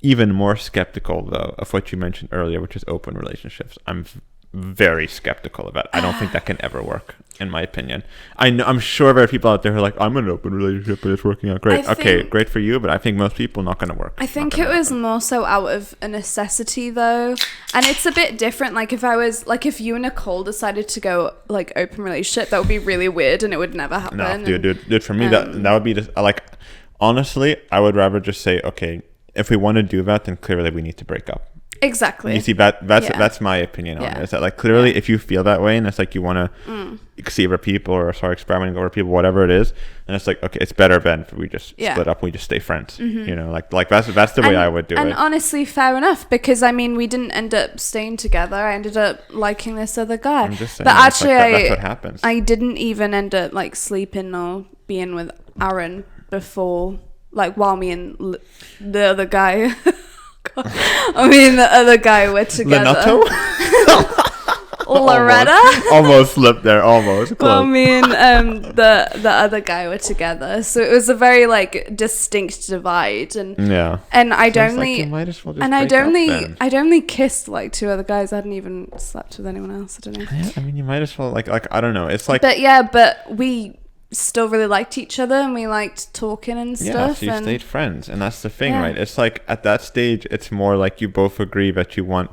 even more skeptical though of what you mentioned earlier, which is open relationships. I'm very skeptical about it. I don't think that can ever work, in my opinion. I'm sure there are people out there who are like, I'm in an open relationship, but it's working out great. Okay, great for you, but I think most people not going to work. I think it was more so out of a necessity though, and it's a bit different. Like if you and Nicole decided to go like open relationship, that would be really weird, and it would never happen. No, dude, for me that would be just like, honestly, I would rather just say, okay, if we want to do that, then clearly we need to break up. Exactly. You see, that's my opinion on it. Is that like clearly if you feel that way and it's like you want to see other people or experimenting over people, whatever it is, and it's like, okay, it's better then if we just split up and we just stay friends. Like that's the way I would do it. And honestly, fair enough, because I mean we didn't end up staying together. I ended up liking this other guy. I'm just saying, but actually, that's what happens. I didn't even end up like sleeping or being with Aaron before, like while me and the other guy. I mean, the other guy were together. Loretta? Almost slipped there, almost. Well, me and the other guy were together, so it was a very like distinct divide, and I'd only kissed like two other guys. I hadn't even slept with anyone else. I don't know. Yeah, I mean, you might as well like I don't know. It's like, but we still really liked each other and we liked talking and stuff. Yeah, so you stayed friends, and that's the thing, right? It's like at that stage, it's more like you both agree that you want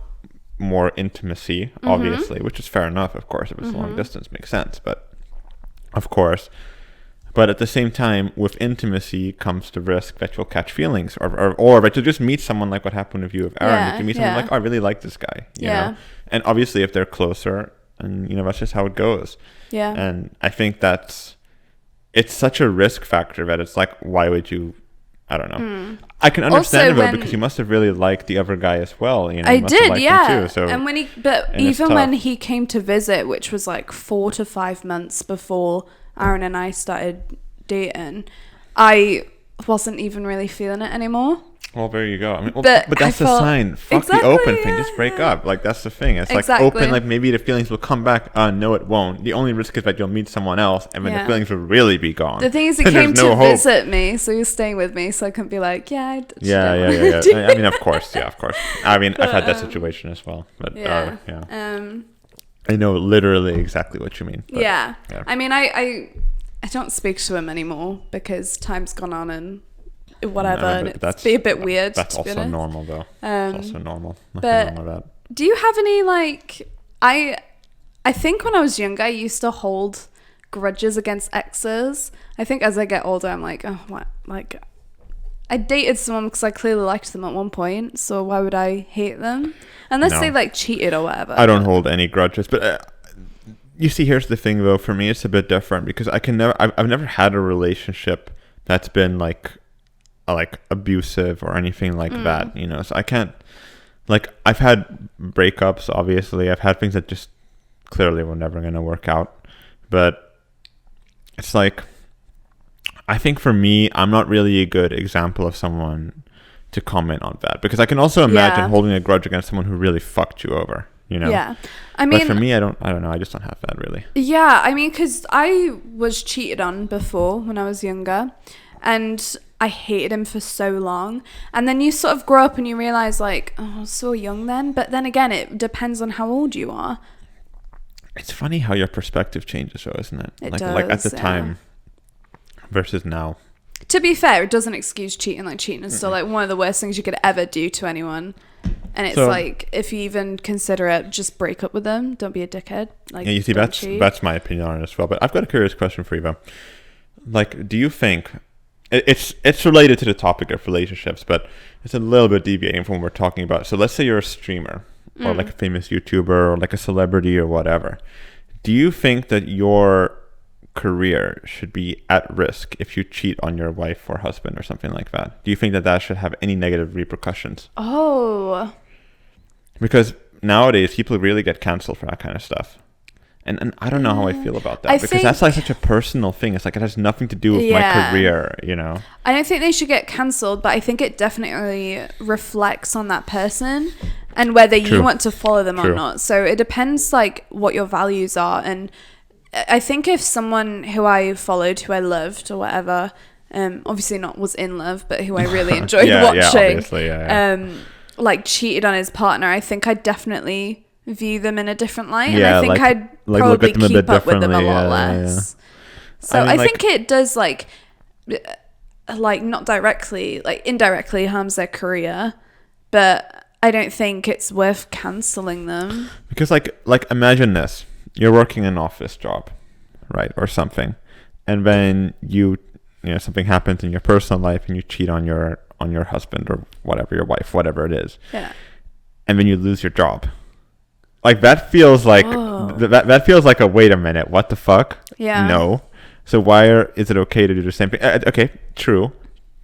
more intimacy, obviously, which is fair enough, of course. If it's long distance, makes sense, but of course. But at the same time, with intimacy comes the risk that you'll catch feelings, or that you'll just meet someone like what happened with you with Aaron. That you meet someone like, oh, I really like this guy, you know? And obviously, if they're closer, and that's just how it goes. Yeah. And I think it's such a risk factor that it's like, why would you? I don't know. I can understand it because you must have really liked the other guy as well. I did, yeah. Too, so, and when he came to visit, which was like 4 to 5 months before Aaron and I started dating, I wasn't even really feeling it anymore. Well, there you go. I mean, but that's the sign. Fuck the open thing. Just break up. Like, that's the thing. It's like open, like maybe the feelings will come back. No, it won't. The only risk is that you'll meet someone else and then the feelings will really be gone. The thing is, he came to visit me, so he was staying with me, so I couldn't be like, yeah. I mean, of course. I mean, I've had that situation as well. But I know literally exactly what you mean. But, I mean, I don't speak to him anymore because time's gone on and whatever, no, and it's be a bit weird. That's also normal though. It's also normal. Nothing wrong with that. Do you have any like I think when I was younger I used to hold grudges against exes. I think as I get older I'm like, oh, what, like I dated someone because I clearly liked them at one point, so why would I hate them unless they like cheated or whatever? I don't hold any grudges, but you see, here's the thing though, for me it's a bit different because I've never had a relationship that's been like abusive or anything like that, so I can't, like, I've had breakups, obviously I've had things that just clearly were never going to work out, but it's like, I think for me, I'm not really a good example of someone to comment on that, because I can also imagine holding a grudge against someone who really fucked you over, I mean, but for me, I don't know, I just don't have that really. I mean, because I was cheated on before when I was younger, and I hated him for so long, and then you sort of grow up and you realize like, oh, I was so young then, but then again it depends on how old you are. It's funny how your perspective changes though, isn't it? It like does, like at the time versus now. To be fair, it doesn't excuse cheating. Like, cheating is still like one of the worst things you could ever do to anyone. And it's like, if you even consider it, just break up with them. Don't be a dickhead. Like, yeah, you see, that's my opinion on it as well. But I've got a curious question for you, though. Like, do you think it's related to the topic of relationships, but it's a little bit deviating from what we're talking about. So let's say you're a streamer or like a famous YouTuber or like a celebrity or whatever. Do you think that your career should be at risk if you cheat on your wife or husband or something like that? Do you think that should have any negative repercussions? Oh. Because nowadays people really get cancelled for that kind of stuff. And I don't know how I feel about that, because that's like such a personal thing. It's like it has nothing to do with my career, you know? I don't think they should get cancelled, but I think it definitely reflects on that person and whether you want to follow them or not. So it depends like what your values are. And I think if someone who I followed, who I loved or whatever, obviously not was in love, but who I really enjoyed watching, like cheated on his partner, I think I'd definitely view them in a different light, and I think I'd probably keep up with them a lot less. So I think it does like not directly, like indirectly harms their career, but I don't think it's worth cancelling them. Because like imagine this: you're working an office job, right, or something, and then you know something happens in your personal life, and you cheat on your husband or whatever, your wife, whatever it is, and then you lose your job. Like that feels like that feels like a wait a minute, what the fuck? Yeah. No. So is it okay to do the same thing? Okay, true.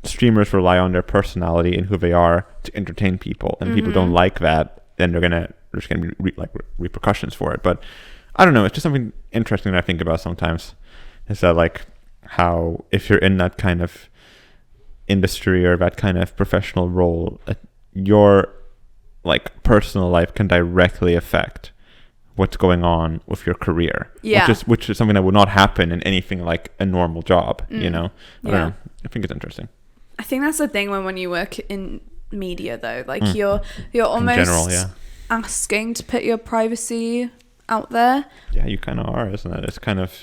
Streamers rely on their personality and who they are to entertain people, and people don't like that, then there's gonna be repercussions for it. But I don't know. It's just something interesting that I think about sometimes. Is that like how if you're in that kind of industry or that kind of professional role, your like personal life can directly affect what's going on with your career, which is something that would not happen in anything like a normal job, you know. I don't know. I think it's interesting. I think that's the thing when you work in media though, like you're almost in general, asking to put your privacy out there. Yeah, you kind of are, isn't it? It's kind of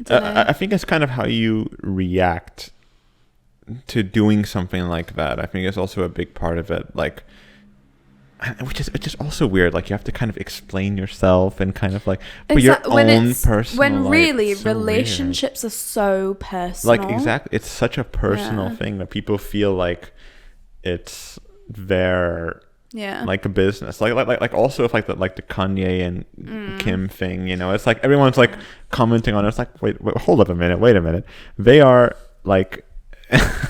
I think it's kind of how you react to doing something like that. I think it's also a big part of it, like. It's just also weird. Like you have to kind of explain yourself and kind of like for your own personal. When really relationships are so personal. Like exactly, it's such a personal thing that people feel like it's their like a business. Like also if like the Kanye and Kim thing, you know, it's like everyone's like commenting on it. It's like wait, hold up a minute, wait a minute. They are like.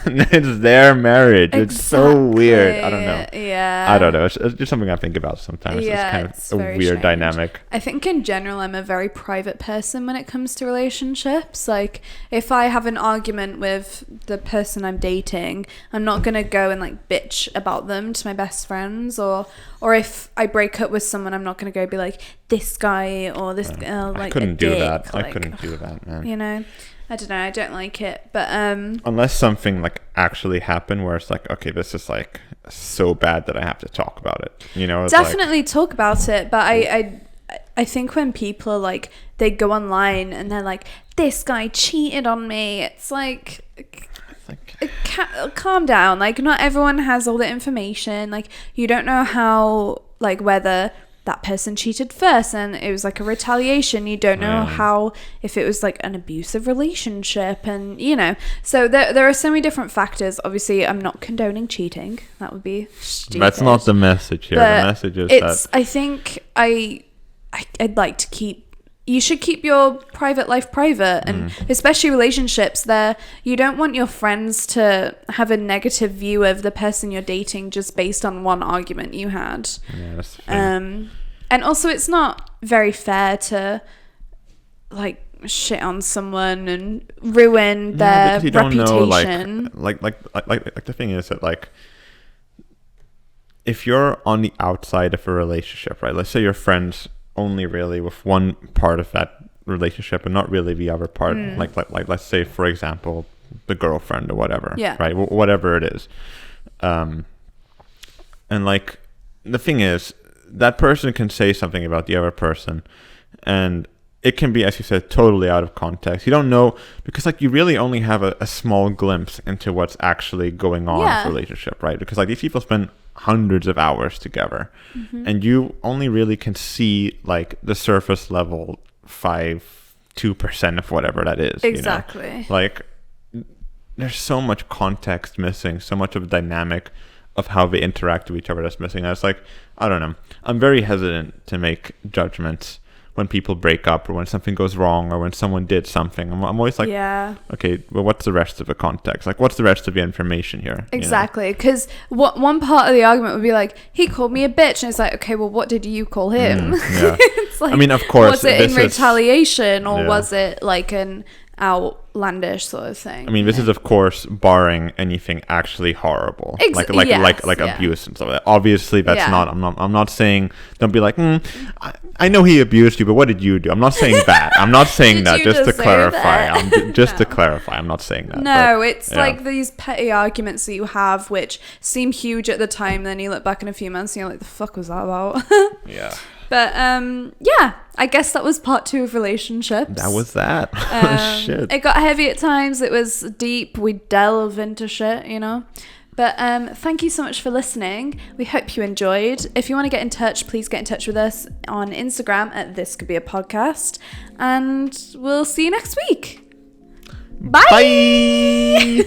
It's their marriage. Exactly. It's so weird. I don't know. Yeah. I don't know. It's just something I think about sometimes. Yeah, it's kind of a weird dynamic. I think in general, I'm a very private person when it comes to relationships. Like, if I have an argument with the person I'm dating, I'm not going to go and like bitch about them to my best friends. Or if I break up with someone, I'm not going to go be like, this guy or this girl, like, I couldn't do that. Like, I couldn't do that, man. You know? I don't know. I don't like it, but unless something like actually happened where it's like, okay, this is like so bad that I have to talk about it. You know, definitely talk about it. But I think when people are like they go online and they're like, this guy cheated on me. It's like calm down. Like not everyone has all the information. Like you don't know how like whether that person cheated first and it was like a retaliation. You don't know how, if it was like an abusive relationship, and you know, so there are so many different factors. Obviously I'm not condoning cheating, that would be stupid. That's not the message here. The message is that I think I'd like to you should keep your private life private, and especially relationships there. You don't want your friends to have a negative view of the person you're dating just based on one argument you had. Yeah, that's fair. And also it's not very fair to like shit on someone and ruin their reputation. Know, like the thing is that like if you're on the outside of a relationship, right? Let's say you're friends only really with one part of that relationship and not really the other part, like let's say for example the girlfriend or whatever, right, whatever it is, and like the thing is that person can say something about the other person, and it can be, as you said, totally out of context. You don't know, because like you really only have a small glimpse into what's actually going on in the relationship, right? Because like these people spend hundreds of hours together, and you only really can see like the surface level 2% of whatever that is. Exactly. You know? Like there's so much context missing, so much of the dynamic of how they interact with each other that's missing. And it's like, I don't know. I'm very hesitant to make judgments when people break up or when something goes wrong or when someone did something. I'm always like, okay, well, what's the rest of the context? Like, what's the rest of the information here? Exactly. Because one part of the argument would be like, he called me a bitch. And it's like, okay, well, what did you call him? It's like, I mean, of course. Was it in retaliation or was it like an outlandish sort of thing? I mean, this is, of course, barring anything actually horrible. Like abuse and stuff like that. Obviously, that's not, I'm not saying, don't be like, I know he abused you, but what did you do? I'm not saying that. I'm not saying that, just to clarify. To clarify, I'm not saying that. No, it's like these petty arguments that you have, which seem huge at the time, then you look back in a few months and you're like, the fuck was that about? Yeah. But I guess that was part 2 of relationships. That was that. Shit. It got heavy at times. It was deep. We delve into shit, you know. But thank you so much for listening. We hope you enjoyed. If you want to get in touch, please get in touch with us on Instagram at This Could Be a Podcast. And we'll see you next week. Bye.